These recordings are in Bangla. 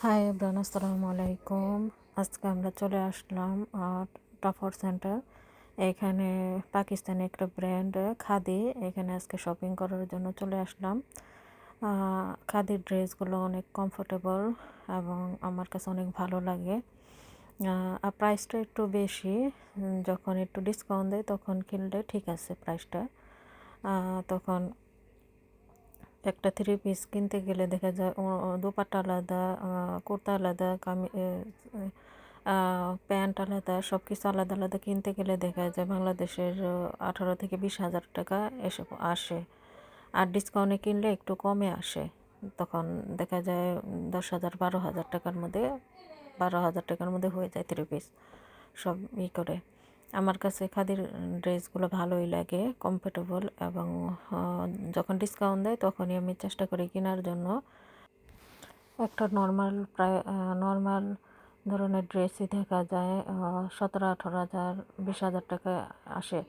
হাই এভরিওয়ান, আসসালামু আলাইকুম। আজকে আমরা চলে আসলাম টাফর সেন্টার। এখানে পাকিস্তানি একটা ব্র্যান্ড খাদি, এখানে আজকে শপিং করার জন্য চলে আসলাম। খাদির ড্রেসগুলো অনেক কমফোর্টেবল এবং আমার কাছে অনেক ভালো লাগে। আর প্রাইসটা একটু বেশি, যখন একটু ডিসকাউন্ট দেয় তখন কিনলে ঠিক আছে প্রাইসটা। তখন একটা থ্রি পিস কিনতে গেলে দেখা যায় দোপাট্টা আলাদা, কুর্তা আলাদা, প্যান্ট আলাদা, সব কিছু আলাদা আলাদা কিনতে গেলে দেখা যায় বাংলাদেশের 18 থেকে 20 হাজার টাকা আসে। আর ডিসকাউন্টে কিনলে একটু কমে আসে, তখন দেখা যায় 10,000 12,000 টাকার মধ্যে, 12,000 টাকার মধ্যে হয়ে যায় থ্রি পিস সব করে। আমার কাছে খাদির ড্রেসগুলো ভালোই লাগে, কমফোর্টেবল, এবং যখন ডিসকাউন্ট দেয় তখনই আমি চেষ্টা করি কেনার জন্য। একটা নর্মাল ধরনের ড্রেসই দেখা যায় 17-18 হাজার, 20,000 টাকা আসে।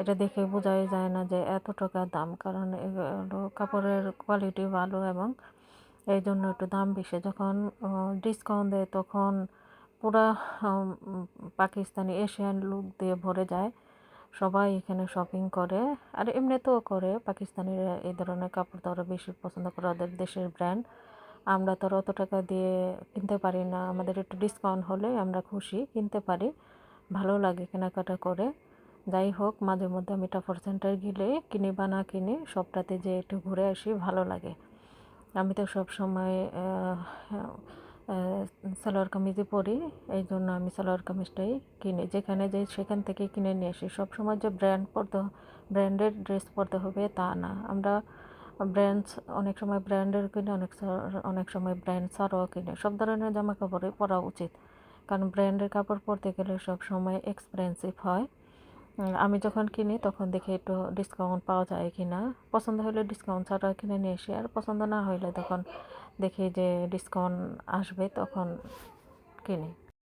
এটা দেখে বোঝাই যায় না যে এত টাকা দাম, কারণ এগুলো কাপড়ের কোয়ালিটি ভালো এবং এই জন্য একটু দাম বেশি। যখন ডিসকাউন্ট দেয় তখন পুরা পাকিস্তানি এশিয়ান লুক দিয়ে ভরে যায়। সবাই এখানে শপিং করে, আর এমনিতেও করে। পাকিস্তানিরা এই ধরনের কাপড় তো আরও বেশি পছন্দ করে, ওদের দেশের ব্র্যান্ড। আমরা তো অত টাকা দিয়ে কিনতে পারি না, আমাদের একটু ডিসকাউন্ট হলে আমরা খুশি, কিনতে পারি, ভালো লাগে কেনাকাটা করে। যাই হোক, মাঝে মধ্যে আমি টাফর সেন্টার গেলে কিনি বা না কিনি, সবটাতে যে একটু ঘুরে আসি, ভালো লাগে। আমি তো সব সময় সালোয়ার কামিজই পরি, এই জন্য আমি সালোয়ার কামিজটাই কিনি। যেখানে যাই সেখান থেকে কিনে নিয়ে আসি। সবসময় যে ব্র্যান্ডেড ড্রেস পরতে হবে তা না। আমরা ব্র্যান্ডস অনেক সময় ব্র্যান্ডের কিনে, অনেক সময় ব্র্যান্ড ছাড়াও কিনে। সব ধরনের জামা কাপড়ই পরা উচিত, কারণ ব্র্যান্ডের কাপড় পরতে গেলে সব সময় এক্সপেন্সিভ হয়। আমি যখন কিনি তখন দেখি একটু ডিসকাউন্ট পাওয়া যায় কি না। পছন্দ হলে ডিসকাউন্ট ছাড়া কিনে নিয়ে আসি, আর পছন্দ না হলে তখন দেখি যে ডিসকাউন্ট আসবে তখন কিনি।